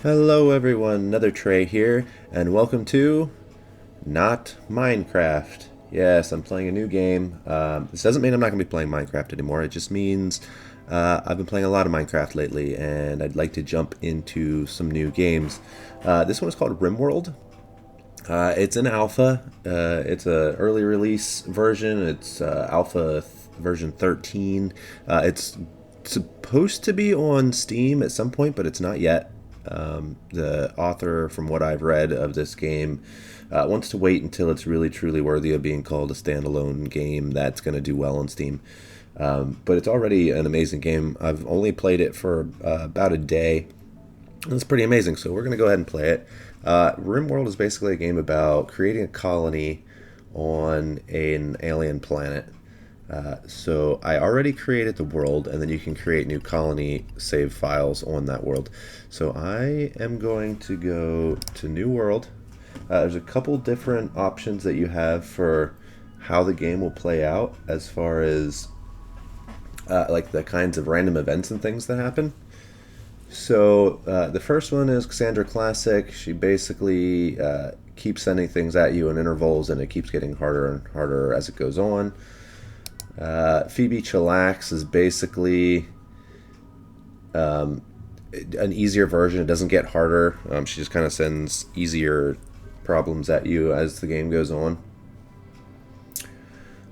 Hello everyone, NetherTrey here, and welcome to Not Minecraft. Yes, I'm playing a new game. This doesn't mean I'm not going to be playing Minecraft anymore, it just means I've been playing a lot of Minecraft lately, and I'd like to jump into some new games. This one is called Rimworld. It's an alpha. It's an early release version. It's version 13. It's supposed to be on Steam at some point, but it's not yet. The author, from what I've read of this game, wants to wait until it's really truly worthy of being called a standalone game that's going to do well on Steam. But it's already an amazing game. I've only played it for about a day. It's pretty amazing, so we're going to go ahead and play it. Rimworld is basically a game about creating a colony on an alien planet. So I already created the world, and then you can create new colony save files on that world. So I am going to go to New World. There's a couple different options that you have for how the game will play out as far as like the kinds of random events and things that happen. So the first one is Cassandra Classic. She basically keeps sending things at you in intervals, and it keeps getting harder and harder as it goes on. Phoebe Chillax is basically an easier version. It doesn't get harder. She just kind of sends easier problems at you as the game goes on.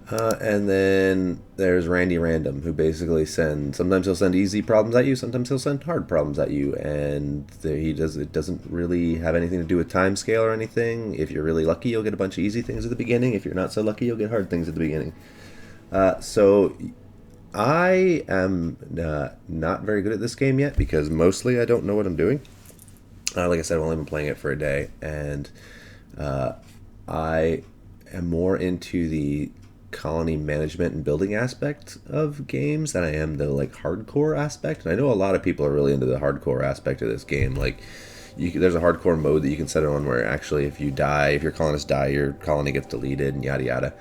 And then there's Randy Random, who basically sometimes he'll send easy problems at you, sometimes he'll send hard problems at you, and it doesn't really have anything to do with time scale or anything. If you're really lucky, you'll get a bunch of easy things at the beginning. If you're not so lucky, you'll get hard things at the beginning. So I am not very good at this game yet, because mostly I don't know what I'm doing. Like I said, I've only been playing it for a day, and I am more into the colony management and building aspect of games than I am the like hardcore aspect. And I know a lot of people are really into the hardcore aspect of this game. Like, there's a hardcore mode that you can set it on where actually if your colonists die, your colony gets deleted and yada yada.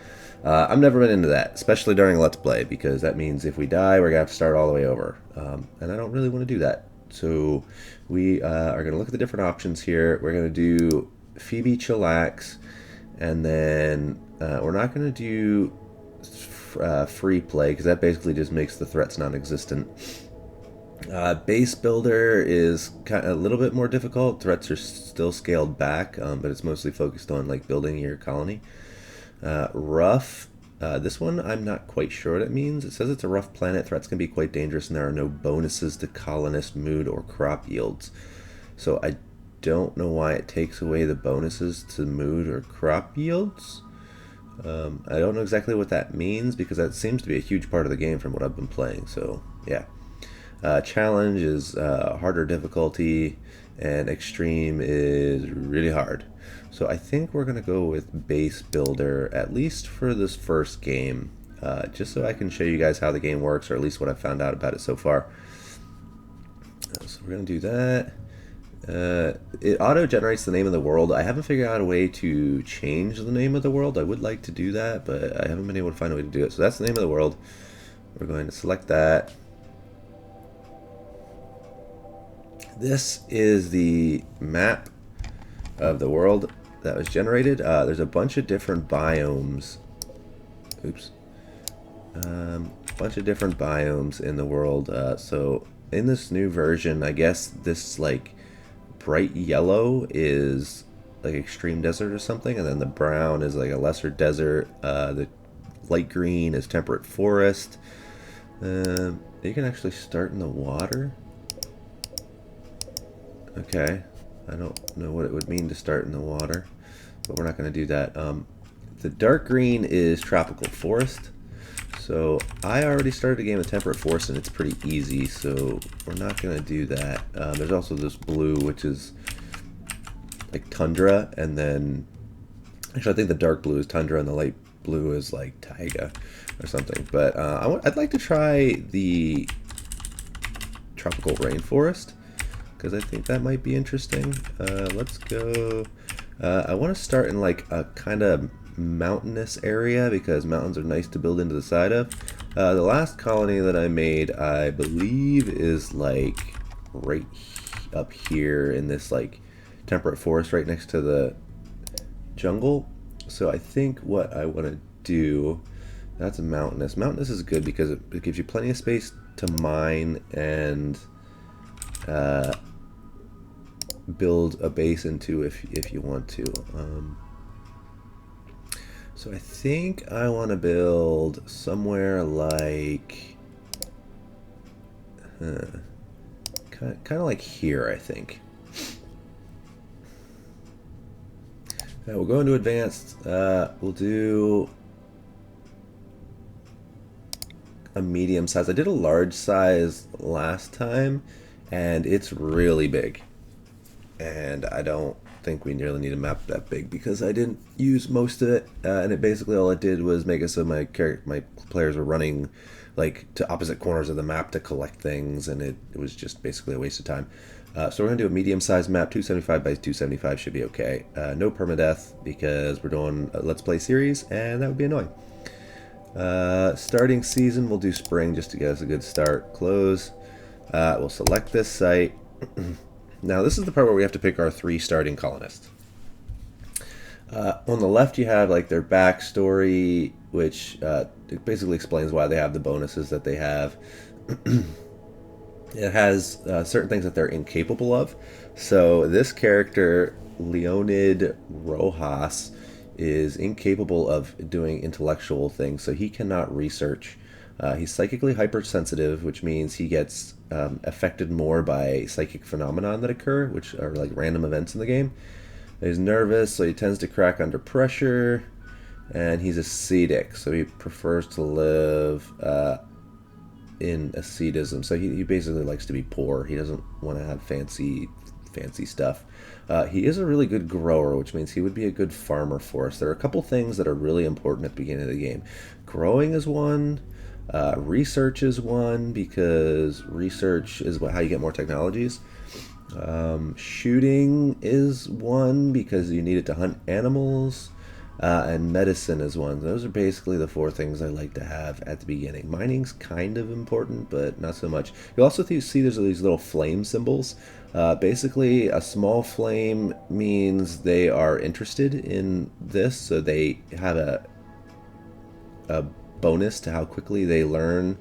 I've never been into that, especially during Let's Play, because that means if we die, we're going to have to start all the way over. And I don't really want to do that. So we are going to look at the different options here. We're going to do Phoebe Chillax, and then we're not going to do free play, because that basically just makes the threats non-existent. Base builder is kind of a little bit more difficult. Threats are still scaled back, but it's mostly focused on like building your colony. Rough. This one I'm not quite sure what it means. It says it's a rough planet. Threats can be quite dangerous, and there are no bonuses to colonist mood or crop yields. So I don't know why it takes away the bonuses to mood or crop yields. I don't know exactly what that means, because that seems to be a huge part of the game from what I've been playing. So yeah. Challenge is harder difficulty, and extreme is really hard. So I think we're going to go with base builder, at least for this first game, just so I can show you guys how the game works, or at least what I've found out about it so far. So we're going to do that. It auto-generates the name of the world. I haven't figured out a way to change the name of the world. I would like to do that, but I haven't been able to find a way to do it. So that's the name of the world. We're going to select that. This is the map of the world that was generated. There's a bunch of different biomes. Oops. Bunch of different biomes in the world. So in this new version, I guess this like bright yellow is like extreme desert or something, and then the brown is like a lesser desert. The light green is temperate forest. You can actually start in the water. Okay, I don't know what it would mean to start in the water, but we're not going to do that. The dark green is tropical forest. So I already started a game with temperate forest, and it's pretty easy, so we're not going to do that. There's also this blue, which is like tundra, and then actually I think the dark blue is tundra and the light blue is like taiga or something. But I'd like to try the tropical rainforest, because I think that might be interesting. Let's go. I want to start in like a kind of mountainous area, because mountains are nice to build into the side of. The last colony that I made, I believe, is like right up here in this like temperate forest right next to the jungle. So I think what I want to do, that's mountainous. Mountainous is good because it gives you plenty of space to mine and build a base into if you want to. So I think I want to build somewhere like kind of like here, I think. We'll go into advanced. We'll do a medium size. I did a large size last time, and it's really big. And I don't think we really need a map that big because I didn't use most of it, and it basically all it did was make it so my players were running like to opposite corners of the map to collect things, and it was just basically a waste of time. So we're gonna do a medium-sized map. 275 by 275 should be okay. No permadeath because we're doing a Let's Play series, and that would be annoying. Starting season, we'll do spring just to get us a good start. Close. We'll select this site. Now this is the part where we have to pick our 3 starting colonists. On the left you have like their backstory, which it basically explains why they have the bonuses that they have. It has certain things that they're incapable of. So this character, Leonid Rojas, is incapable of doing intellectual things, so he cannot research. He's psychically hypersensitive, which means he gets affected more by psychic phenomena that occur, which are like random events in the game. He's nervous, so he tends to crack under pressure, and he's ascetic, so he prefers to live in ascetism. So he basically likes to be poor. He doesn't want to have fancy stuff. He is a really good grower, which means he would be a good farmer for us. There are a couple things that are really important at the beginning of the game. Growing is one. Research is one, because research is how you get more technologies. Shooting is one, because you need it to hunt animals. And medicine is one. Those are basically the 4 things I like to have at the beginning. Mining's kind of important, but not so much. You'll also see there's these little flame symbols. Basically, a small flame means they are interested in this, so they have a bonus to how quickly they learn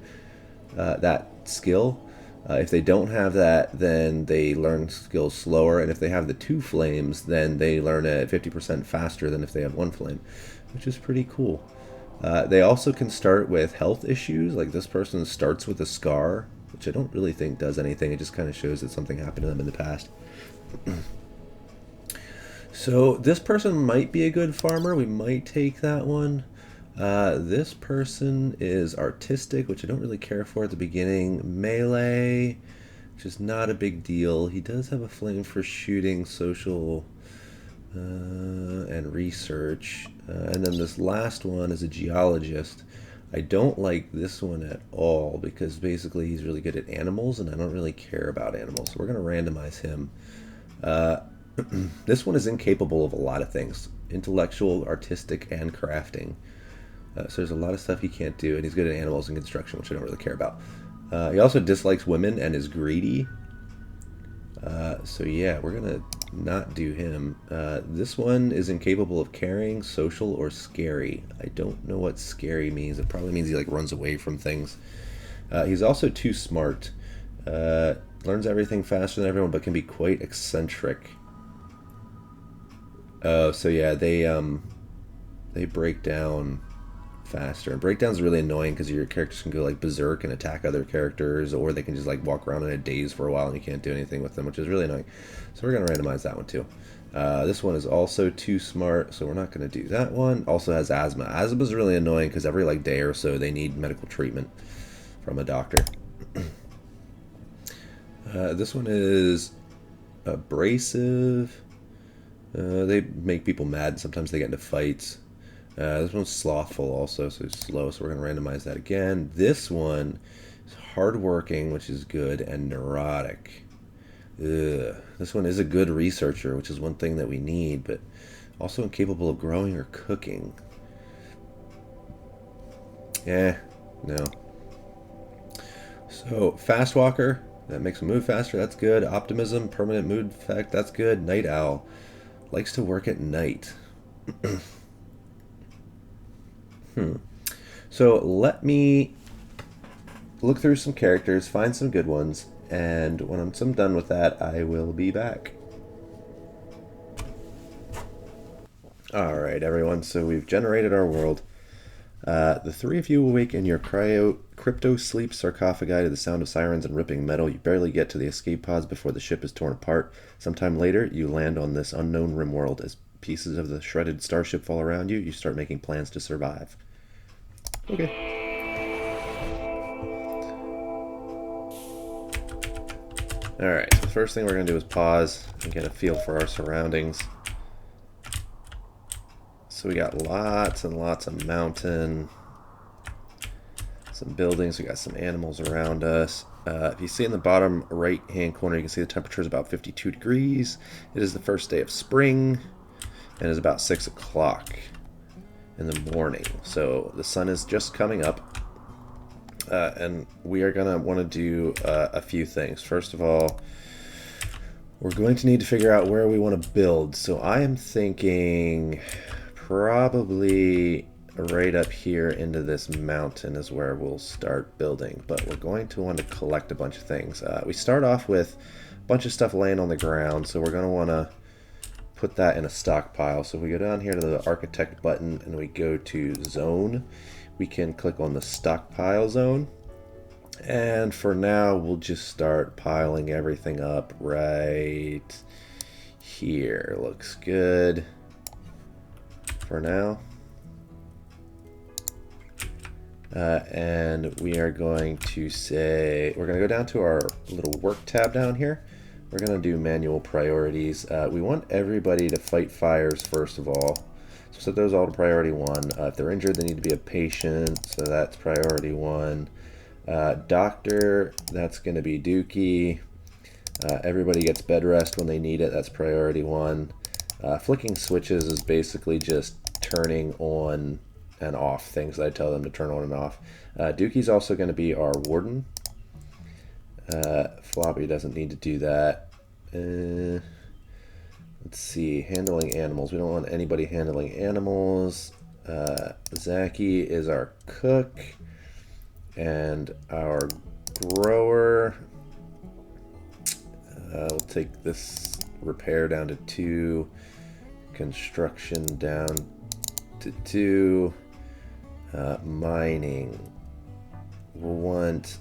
that skill. If they don't have that, then they learn skills slower, and if they have the 2 flames, then they learn at 50% faster than if they have 1 flame, which is pretty cool. They also can start with health issues, like this person starts with a scar, which I don't really think does anything. It just kind of shows that something happened to them in the past. So this person might be a good farmer. We might take that one. This person is artistic, which I don't really care for at the beginning. Melee, which is not a big deal. He does have a flame for shooting, social, and research. And then this last one is a geologist. I don't like this one at all because basically he's really good at animals, and I don't really care about animals. So we're going to randomize him. This one is incapable of a lot of things. Intellectual, artistic, and crafting. So there's a lot of stuff he can't do, and he's good at animals and construction, which I don't really care about. He also dislikes women and is greedy. So yeah, we're going to not do him. This one is incapable of caring, social, or scary. I don't know what scary means. It probably means he like runs away from things. He's also too smart. Learns everything faster than everyone, but can be quite eccentric. So yeah, they break down faster, and breakdown's really annoying because your characters can go like berserk and attack other characters, or they can just like walk around in a daze for a while and you can't do anything with them, which is really annoying. So we're going to randomize that one too. This one is also too smart, so we're not going to do that one. Also has asthma. Asthma is really annoying because every like day or so they need medical treatment from a doctor. This one is abrasive. They make people mad. Sometimes they get into fights. This one's slothful also, so it's slow, so we're going to randomize that again. This one is hardworking, which is good, and neurotic. This one is a good researcher, which is one thing that we need, but also incapable of growing or cooking. No. So, fast walker, That makes them move faster. That's good. Optimism, permanent mood effect. That's good. Night owl. Likes to work at night. So let me look through some characters, find some good ones, and when I'm done with that, I will be back. Alright, everyone, so we've generated our world. The three of you awake in your crypto sleep sarcophagi to the sound of sirens and ripping metal. You barely get to the escape pods before the ship is torn apart. Sometime later, you land on this unknown Rimworld. As pieces of the shredded starship fall around you, you start making plans to survive. Okay. Alright, so the first thing we're going to do is pause and get a feel for our surroundings. So we got lots and lots of mountain, some buildings, we got some animals around us. If you see in the bottom right hand corner, you can see the temperature is about 52 degrees. It is the first day of spring, and it is about 6 o'clock in the morning. So the sun is just coming up. And we are going to want to do a few things. First of all, we're going to need to figure out where we want to build. So I am thinking probably right up here into this mountain is where we'll start building. But we're going to want to collect a bunch of things. We start off with a bunch of stuff laying on the ground. So we're going to want to put that in a stockpile. So if we go down here to the architect button and we go to zone, we can click on the stockpile zone, and for now we'll just start piling everything up right here. Looks good for now. And we are going to say, we're going to go down to our little work tab down here. We're going to do manual priorities. We want everybody to fight fires first of all. So set those all to priority 1. If they're injured, they need to be a patient, so that's priority 1. Doctor, that's going to be Dookie. Everybody gets bed rest when they need it, that's priority 1. Flicking switches is basically just turning on and off things that I tell them to turn on and off. Dookie's also going to be our warden. Floppy doesn't need to do that. Let's see, handling animals. We don't want anybody handling animals. Zachy is our cook. And our grower. We'll take this repair down to 2. Construction down to 2. Mining. We'll want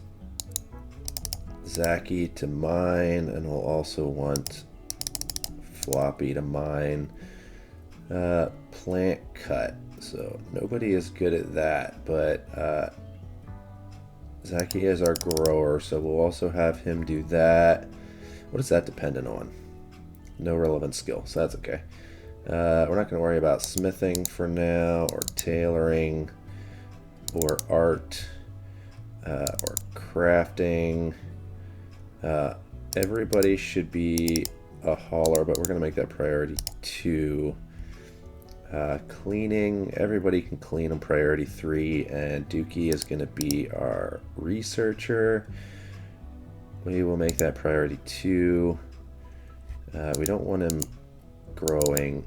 Zachy to mine, and we'll also want Floppy to mine. Plant cut. So nobody is good at that, but Zachy is our grower, so we'll also have him do that. What is that dependent on? No relevant skill, so that's okay. We're not going to worry about smithing for now, or tailoring, or art, or crafting. Everybody should be a hauler, but we're going to make that priority 2. Cleaning, everybody can clean on priority 3, and Dookie is going to be our researcher. We will make that priority 2. We don't want him growing.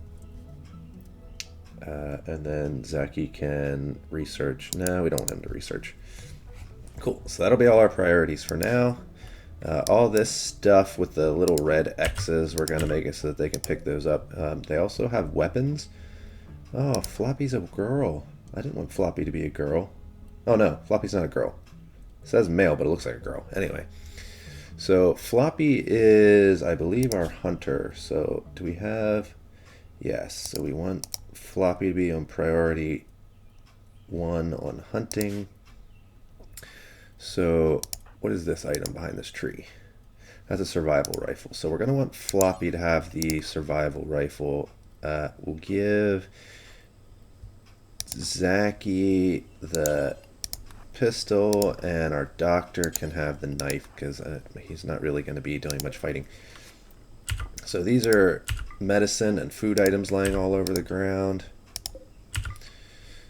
And then Zachy can research. No, we don't want him to research. Cool, so that'll be all our priorities for now. All this stuff with the little red X's, we're going to make it so that they can pick those up. They also have weapons. Oh, Floppy's a girl. I didn't want Floppy to be a girl. Oh no, Floppy's not a girl. It says male, but it looks like a girl. Anyway, so Floppy is, I believe, our hunter. So do we have... Yes, so we want Floppy to be on priority 1 on hunting. So what is this item behind this tree? That's a survival rifle. So we're going to want Floppy to have the survival rifle. We'll give Zachy the pistol, and our doctor can have the knife because he's not really going to be doing much fighting. So these are medicine and food items lying all over the ground.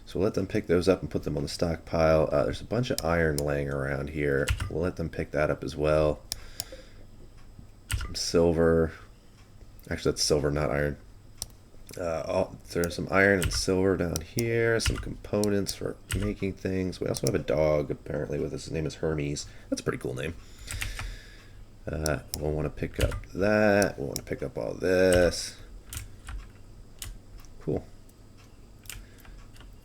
So we'll let them pick those up and put them on the stockpile. There's a bunch of iron laying around here. We'll let them pick that up as well. some silver. Actually, that's silver, not iron. There's some iron and silver down here. Some components for making things. We also have a dog, apparently, with us. His name is Hermes. That's a pretty cool name. We'll want to pick up that. We'll want to pick up all this. Cool.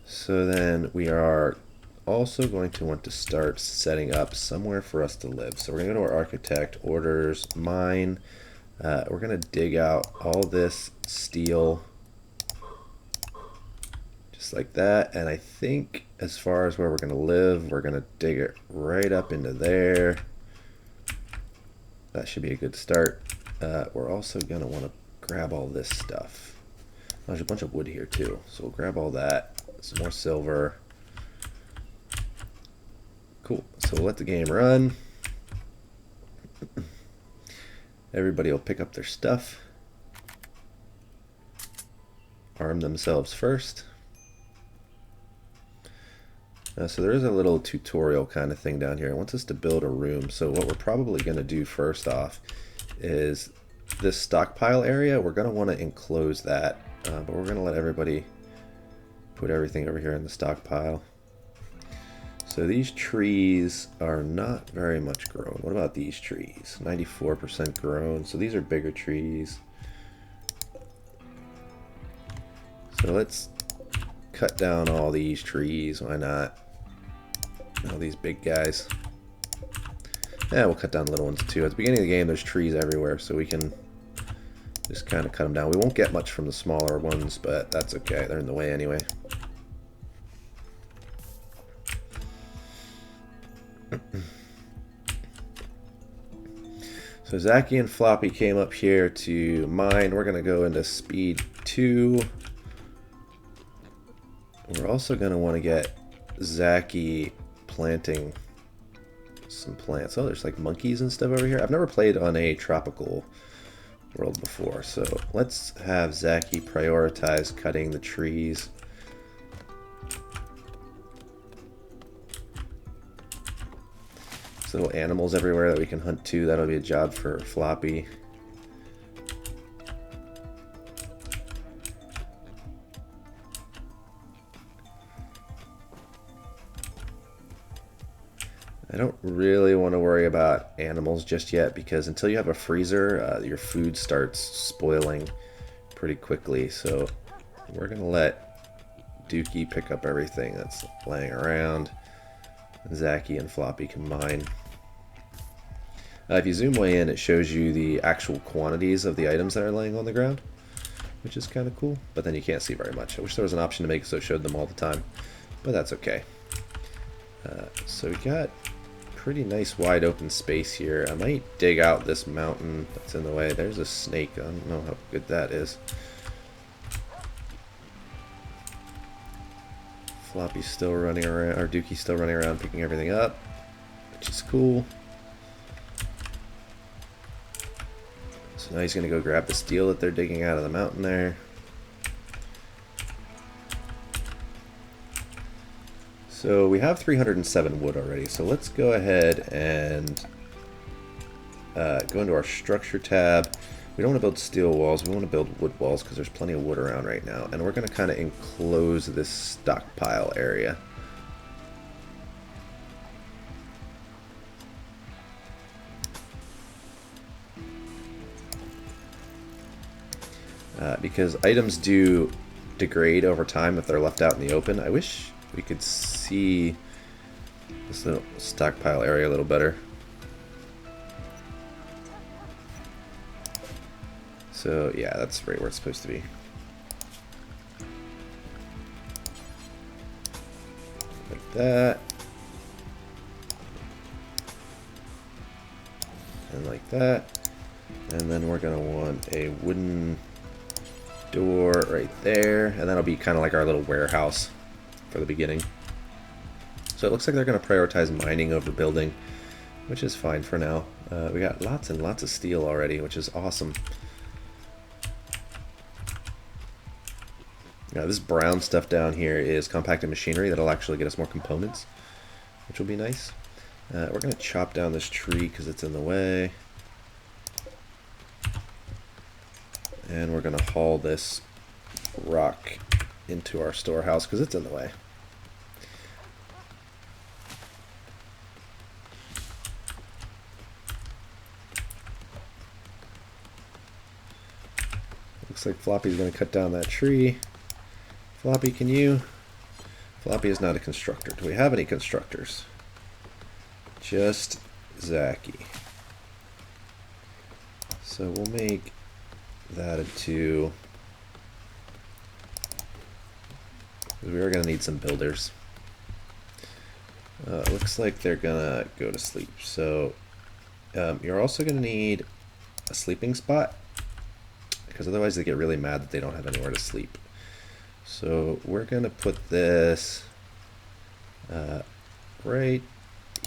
So then we are also going to want to start setting up somewhere for us to live. So we're going to go to our architect, orders, mine. We're going to dig out all this steel just like that. And I think as far as where we're going to live, we're going to dig it right up into there. That should be a good start. We're also going to want to grab all this stuff. There's a bunch of wood here too. So we'll grab all that. Some more silver. Cool. So we'll let the game run. Everybody will pick up their stuff. Arm themselves first. So there is a little tutorial kind of thing down here. It wants us to build a room. So what we're probably going to do first off is this stockpile area. We're going to want to enclose that, but we're going to let everybody put everything over here in the stockpile. So these trees are not very much grown. What about these trees? 94% grown. So these are bigger trees. So let's cut down all these trees. Why not? All these big guys. Yeah, we'll cut down little ones too. At the beginning of the game, there's trees everywhere, so we can just kind of cut them down. We won't get much from the smaller ones, but that's okay. They're in the way anyway. So Zachy and Floppy came up here to mine. We're going to go into speed 2. We're also going to want to get Zachy planting some plants. Oh, there's like monkeys and stuff over here. I've never played on a tropical world before, so let's have Zachy prioritize cutting the trees. There's little animals everywhere that we can hunt too. That'll be a job for Floppy. I don't really want to worry about animals just yet because until you have a freezer, your food starts spoiling pretty quickly. So we're going to let Dookie pick up everything that's laying around. Zachy and Floppy can mine. If you zoom way in, it shows you the actual quantities of the items that are laying on the ground, which is kind of cool, but then you can't see very much. I wish there was an option to make it so it showed them all the time, but that's okay. So we got pretty nice wide open space here. I might dig out this mountain that's in the way. There's a snake. I don't know how good that is. Floppy's still running around, or Dookie's still running around picking everything up, which is cool. So now he's going to go grab the steel that they're digging out of the mountain there. So we have 307 wood already, so let's go ahead and go into our structure tab. We don't want to build steel walls, we want to build wood walls because there's plenty of wood around right now. And we're going to kind of enclose this stockpile area. Because items do degrade over time if they're left out in the open. I wish we could see this little stockpile area a little better. So yeah, that's right where it's supposed to be. Like that. And like that. And then we're going to want a wooden door right there. And that'll be kind of like our little warehouse for the beginning. So it looks like they're going to prioritize mining over building, which is fine for now. We got lots and lots of steel already, which is awesome. Now this brown stuff down here is compacted machinery that'll actually get us more components, which will be nice. We're going to chop down this tree because it's in the way. And we're going to haul this rock into our storehouse because it's in the way. Looks like Floppy's going to cut down that tree. Floppy, can you? Floppy is not a constructor. Do we have any constructors? Just Zachy. So we'll make that a 2. We are going to need some builders. Looks like they're going to go to sleep. So you're also going to need a sleeping spot, because otherwise they get really mad that they don't have anywhere to sleep. So we're going to put this right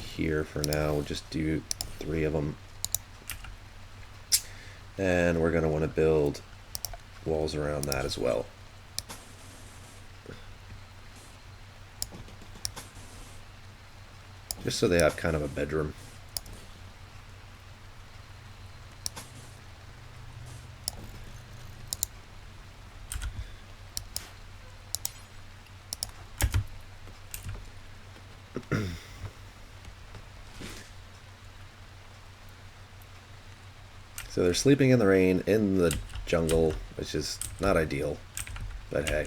here for now. We'll just do 3 of them. And we're going to want to build walls around that as well. Just so they have kind of a bedroom. So they're sleeping in the rain in the jungle, which is not ideal, but hey.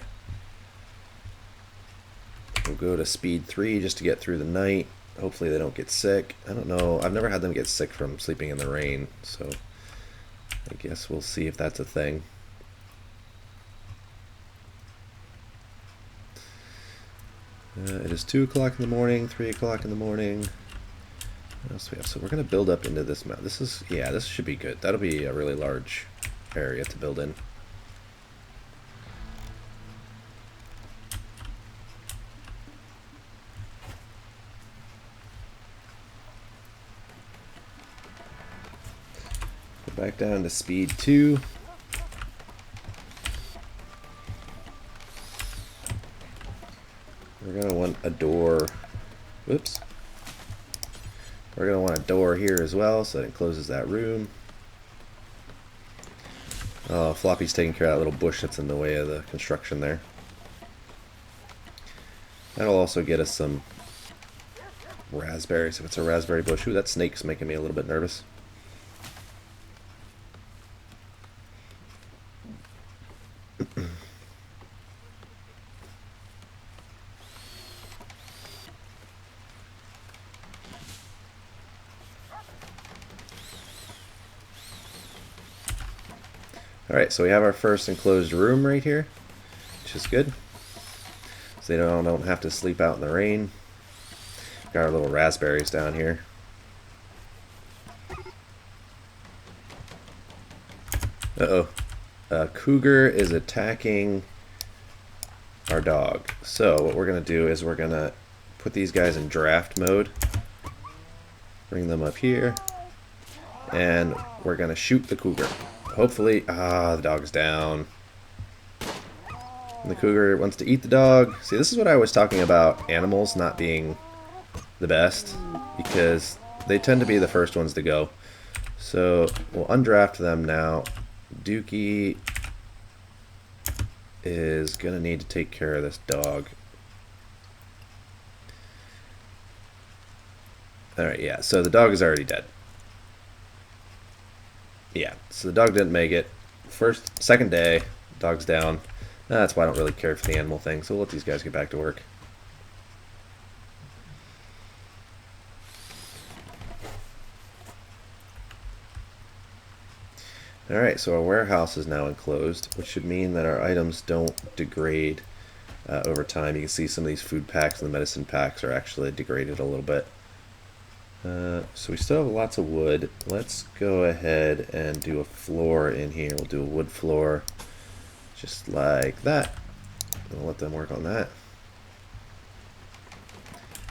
We'll go to speed 3 just to get through the night. Hopefully they don't get sick. I don't know. I've never had them get sick from sleeping in the rain, so I guess we'll see if that's a thing. It is 2 o'clock in the morning, 3 o'clock in the morning. What else do we have? So we're going to build up into this mountain. This is, yeah, this should be good. That'll be a really large area to build in. Go back down to speed 2. We're going to want a door. Whoops. We're going to want a door here as well, so that it closes that room. Oh, Floppy's taking care of that little bush that's in the way of the construction there. That'll also get us some raspberries if it's a raspberry bush. Ooh, that snake's making me a little bit nervous. Alright, so we have our first enclosed room right here, which is good. So they don't have to sleep out in the rain. Got our little raspberries down here. Uh-oh. Cougar is attacking our dog. So what we're going to do is we're going to put these guys in draft mode. Bring them up here. And we're going to shoot the cougar. Hopefully, the dog's down. And the cougar wants to eat the dog. See, this is what I was talking about animals not being the best, because they tend to be the first ones to go. So we'll undraft them now. Dookie is going to need to take care of this dog. Alright, yeah, so the dog is already dead. Yeah, so the dog didn't make it. Second day, dog's down. That's why I don't really care for the animal thing, so we'll let these guys get back to work. Alright, so our warehouse is now enclosed, which should mean that our items don't degrade over time. You can see some of these food packs and the medicine packs are actually degraded a little bit. So we still have lots of wood. Let's go ahead and do a floor in here. We'll do a wood floor just like that. We'll let them work on that.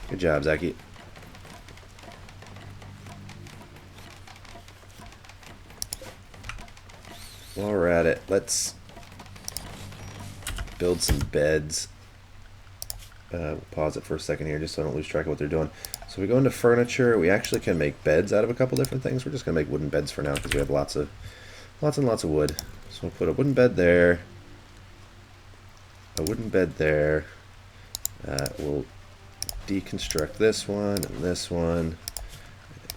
Good job, Zachy. While we're at it, let's build some beds. We'll pause it for a second here just so I don't lose track of what they're doing. So we go into furniture. We actually can make beds out of a couple different things. We're just going to make wooden beds for now because we have lots and lots of wood. So So we'll put a wooden bed there, a wooden bed there. We'll deconstruct this one and this one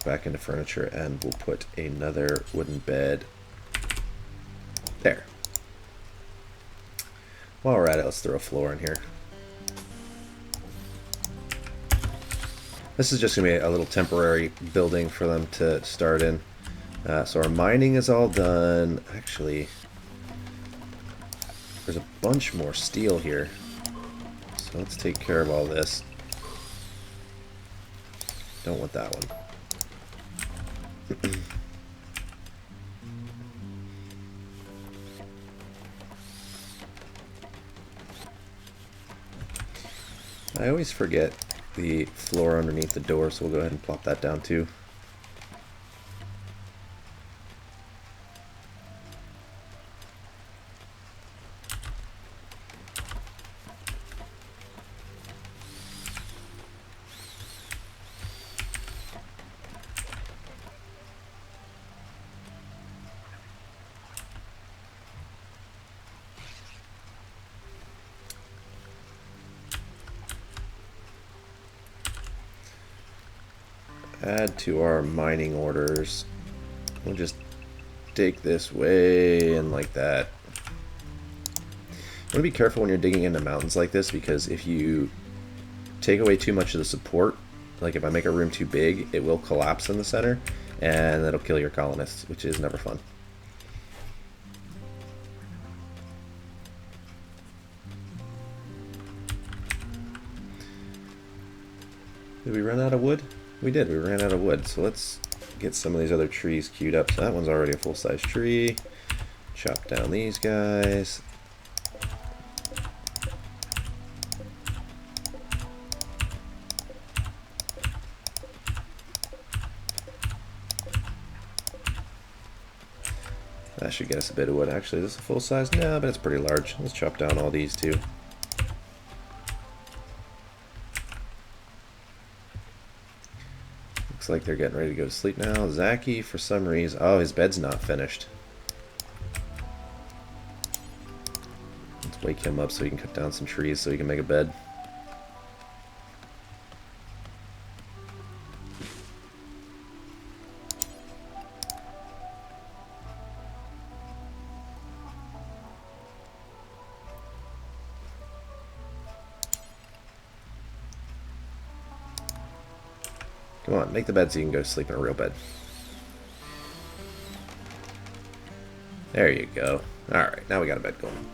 back into furniture, and we'll put another wooden bed there. While we're at it, let's throw a floor in here. This is just going to be a little temporary building for them to start in. So our mining is all done. Actually, there's a bunch more steel here. So let's take care of all this. Don't want that one. I always forget the floor underneath the door, so we'll go ahead and plop that down too. Add to our mining orders. We'll just take this way and like that. You want to be careful when you're digging into mountains like this, because if you take away too much of the support, like if I make a room too big, it will collapse in the center and that'll kill your colonists, which is never fun. Did we run out of wood? We did, we ran out of wood. So let's get some of these other trees queued up. So that one's already a full-size tree. Chop down these guys. That should get us a bit of wood. Actually, is this a full-size? No, but it's pretty large. Let's chop down all these too. Looks like they're getting ready to go to sleep now. Zaki, for some reason... Oh, his bed's not finished. Let's wake him up so he can cut down some trees so he can make a bed. Come on, make the bed so you can go sleep in a real bed. There you go. Alright, now we got a bed going.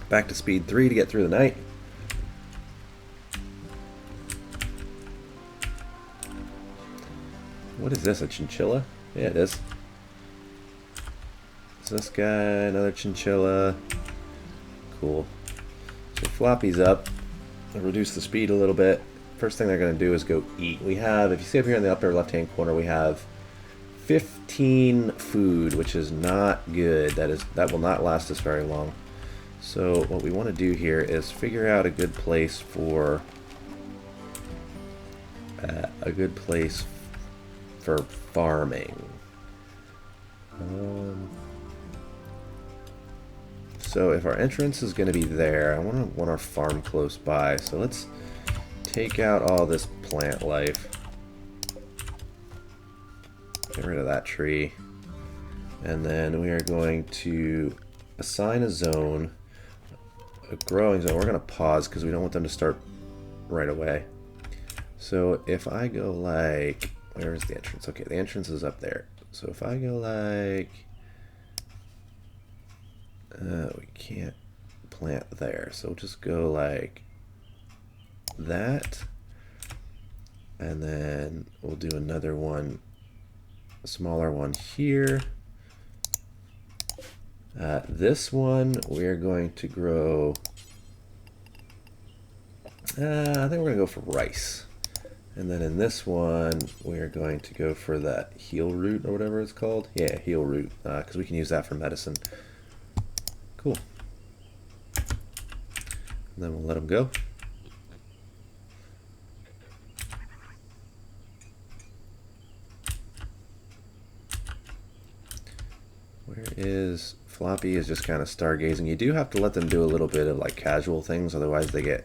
Back to speed 3 to get through the night. What is this, a chinchilla? Yeah, it is. Is this guy another chinchilla? Cool. So Floppy's up. I'll reduce the speed a little bit. First thing they're going to do is go eat. We have, if you see up here in the upper left-hand corner, we have 15 food, which is not good. That will not last us very long. So what we want to do here is figure out a good place for farming. So if our entrance is going to be there, I want our farm close by. So let's take out all this plant life. Get rid of that tree. And then we are going to assign a zone, a growing zone. We're going to pause because we don't want them to start right away. So if I go like, where is the entrance? Okay, the entrance is up there. So if I go like, we can't plant there. So we'll just go like that, and then we'll do another one, a smaller one here. This one we're going to grow, I think we're going to go for rice, and then in this one we're going to go for that heel root or whatever it's called. Yeah, heel root, because we can use that for medicine. Cool. And then we'll let them go. Where is Floppy is just kind of stargazing. You do have to let them do a little bit of like casual things, otherwise they get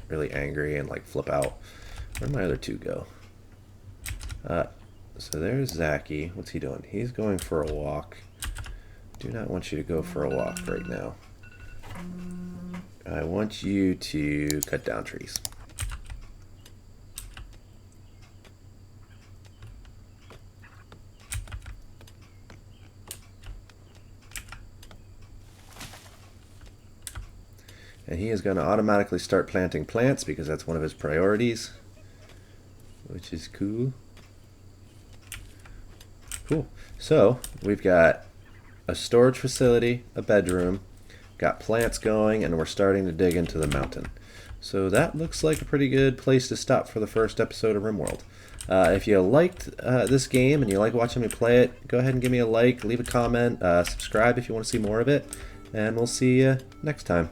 really angry and like flip out. Where'd my other two go? So there's Zachy. What's he doing? He's going for a walk. Do not want you to go for a walk right now. I want you to cut down trees. And he is going to automatically start planting plants because that's one of his priorities, which is cool. Cool. So we've got a storage facility, a bedroom, got plants going, and we're starting to dig into the mountain. So that looks like a pretty good place to stop for the first episode of Rimworld. If you liked this game and you like watching me play it, go ahead and give me a like, leave a comment, subscribe if you want to see more of it, and we'll see you next time.